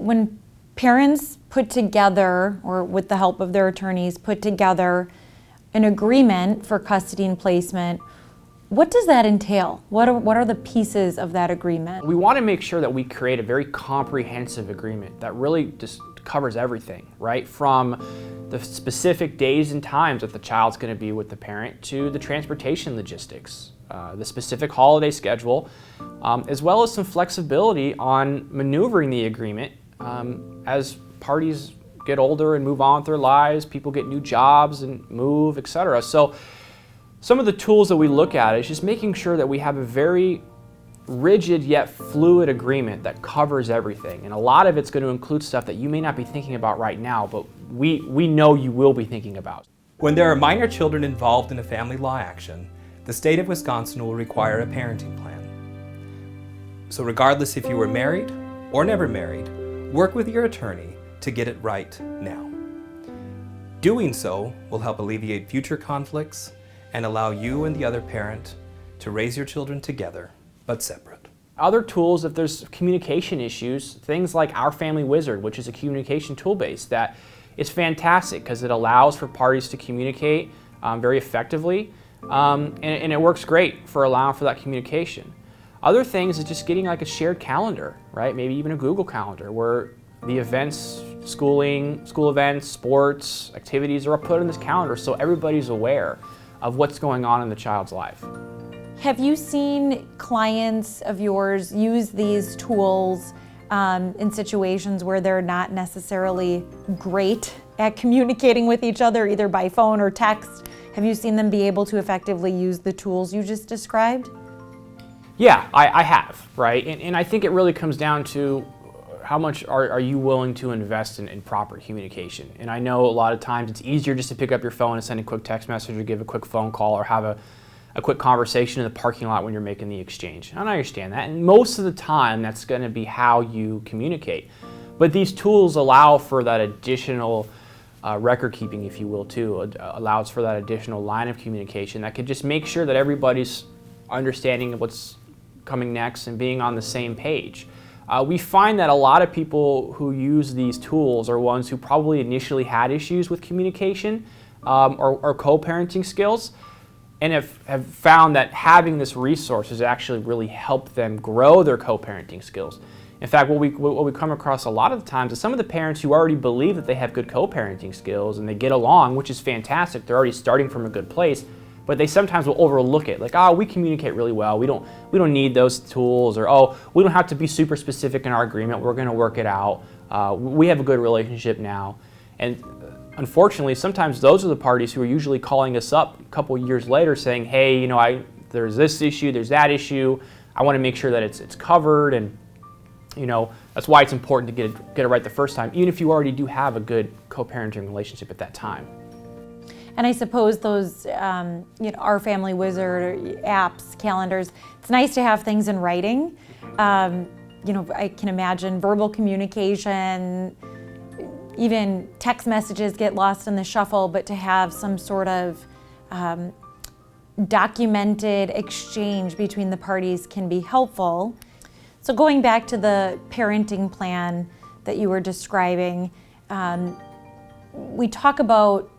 when parents put together, or with the help of their attorneys, put together an agreement for custody and placement, what does that entail? What are the pieces of that agreement? We want to make sure that we create a very comprehensive agreement that really just covers everything, right? From the specific days and times that the child's going to be with the parent to the transportation logistics, the specific holiday schedule, as well as some flexibility on maneuvering the agreement as parties get older and move on with their lives, people get new jobs and move, etc. So some of the tools that we look at is just making sure that we have a very rigid yet fluid agreement that covers everything. And a lot of it's going to include stuff that you may not be thinking about right now, but we know you will be thinking about. When there are minor children involved in a family law action, the state of Wisconsin will require a parenting plan. So regardless if you were married or never married, work with your attorney to get it right now. Doing so will help alleviate future conflicts and allow you and the other parent to raise your children together, but separate. Other tools, if there's communication issues, things like Our Family Wizard, which is a communication tool base that is fantastic because it allows for parties to communicate very effectively, and it works great for allowing for that communication. Other things is just getting like a shared calendar, right? Maybe even a Google Calendar where the events, school events, sports, activities are put in this calendar so everybody's aware of what's going on in the child's life. Have you seen clients of yours use these tools in situations where they're not necessarily great at communicating with each other, either by phone or text? Have you seen them be able to effectively use the tools you just described? Yeah, I have, right? And I think it really comes down to how much are you willing to invest in proper communication? And I know a lot of times it's easier just to pick up your phone and send a quick text message or give a quick phone call or have a quick conversation in the parking lot when you're making the exchange. And I understand that. And most of the time, that's going to be how you communicate. But these tools allow for that additional record keeping, if you will, too. It allows for that additional line of communication that could just make sure that everybody's understanding of what's coming next and being on the same page. We find that a lot of people who use these tools are ones who probably initially had issues with communication or co-parenting skills, and have found that having this resource has actually really helped them grow their co-parenting skills. In fact, what we come across a lot of the times is some of the parents who already believe that they have good co-parenting skills and they get along, which is fantastic, they're already starting from a good place, but they sometimes will overlook it. Like, oh, we communicate really well. We don't need those tools, or oh, we don't have to be super specific in our agreement. We're going to work it out. We have a good relationship now. And unfortunately, sometimes those are the parties who are usually calling us up a couple years later saying, hey, you know, there's this issue, there's that issue. I want to make sure that it's covered, and you know, that's why it's important to get it right the first time, even if you already do have a good co-parenting relationship at that time. And I suppose those, Our Family Wizard apps, calendars, it's nice to have things in writing. I can imagine verbal communication, even text messages get lost in the shuffle, but to have some sort of documented exchange between the parties can be helpful. So going back to the parenting plan that you were describing, we talk about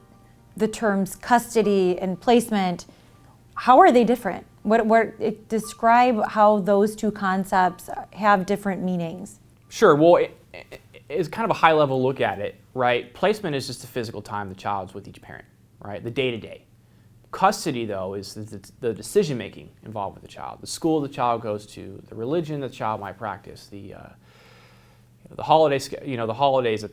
the terms custody and placement. How are they different? Describe how those two concepts have different meanings. Sure. Well, it's kind of a high-level look at it, right? Placement is just the physical time the child's with each parent, right? The day-to-day. Custody, though, is the decision-making involved with the child, the school the child goes to, the religion the child might practice, the holidays, the holidays that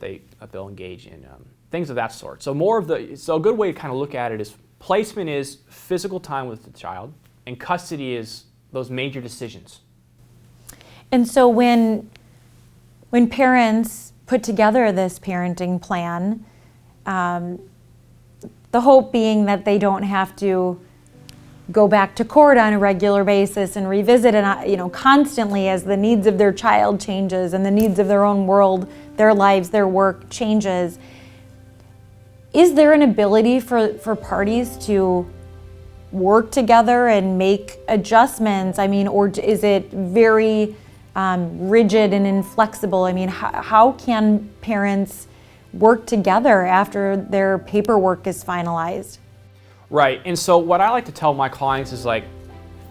they'll engage in, things of that sort. So a good way to kind of look at it is placement is physical time with the child, and custody is those major decisions. And so when parents put together this parenting plan, the hope being that they don't have to go back to court on a regular basis and revisit it, constantly as the needs of their child changes and the needs of their own world, their lives, their work changes. Is there an ability for parties to work together and make adjustments? Or is it very rigid and inflexible. I mean, how can parents work together after their paperwork is finalized? Right, and so what I like to tell my clients is like,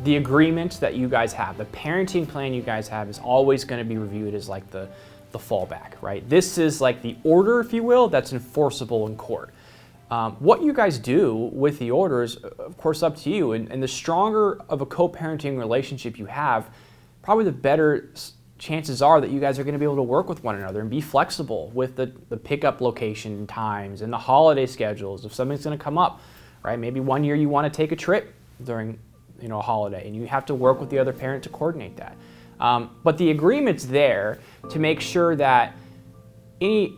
the agreement that you guys have, the parenting plan you guys have is always going to be reviewed as like the fallback, right? This is like the order, if you will, that's enforceable in court. What you guys do with the order is, of course, up to you. And the stronger of a co-parenting relationship you have, probably the better chances are that you guys are going to be able to work with one another and be flexible with the pickup location times and the holiday schedules. If something's going to come up, right? Maybe one year you want to take a trip during a holiday, and you have to work with the other parent to coordinate that. But the agreement's there to make sure that any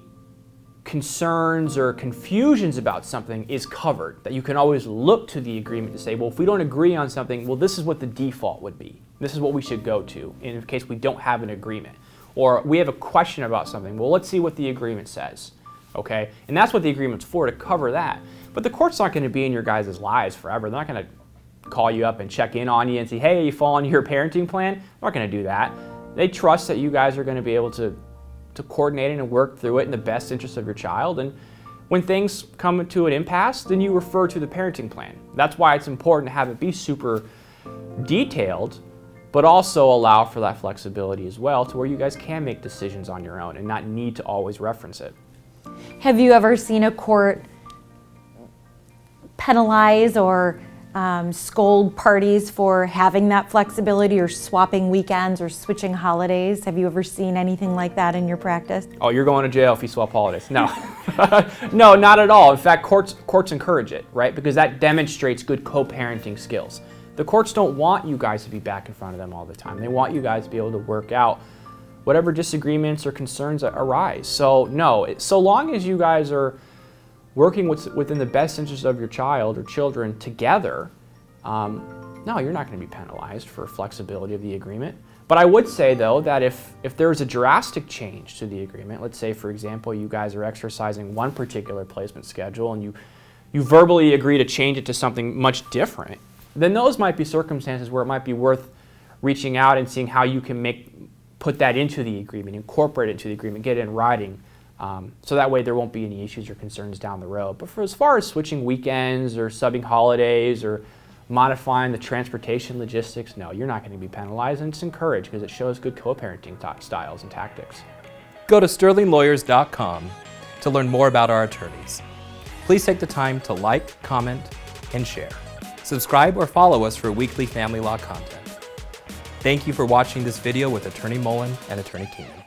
concerns or confusions about something is covered, that you can always look to the agreement to say, well, if we don't agree on something, well, this is what the default would be. This is what we should go to in case we don't have an agreement. Or we have a question about something. Well, let's see what the agreement says, okay? And that's what the agreement's for, to cover that. But the court's not going to be in your guys' lives forever. They're not going to call you up and check in on you and say, hey, you following your parenting plan? They're not going to do that. They trust that you guys are going to be able to coordinate it and work through it in the best interest of your child. And when things come to an impasse, then you refer to the parenting plan. That's why it's important to have it be super detailed, but also allow for that flexibility as well, to where you guys can make decisions on your own and not need to always reference it. Have you ever seen a court penalize or scold parties for having that flexibility, or swapping weekends or switching holidays? Have you ever seen anything like that in your practice? Oh, you're going to jail if you swap holidays. No, no, not at all. In fact, courts encourage it, right? Because that demonstrates good co-parenting skills. The courts don't want you guys to be back in front of them all the time. They want you guys to be able to work out whatever disagreements or concerns that arise. So no, so long as you guys are working within the best interest of your child or children together, no, you're not going to be penalized for flexibility of the agreement. But I would say, though, that if there's a drastic change to the agreement, let's say, for example, you guys are exercising one particular placement schedule and you verbally agree to change it to something much different, then those might be circumstances where it might be worth reaching out and seeing how you can put that into the agreement, incorporate it into the agreement, get it in writing. So that way there won't be any issues or concerns down the road. But as far as switching weekends or subbing holidays or modifying the transportation logistics, no, you're not going to be penalized, and it's encouraged because it shows good co-parenting styles and tactics. Go to sterlinglawyers.com to learn more about our attorneys. Please take the time to like, comment, and share. Subscribe or follow us for weekly family law content. Thank you for watching this video with Attorney Mullin and Attorney Keenan.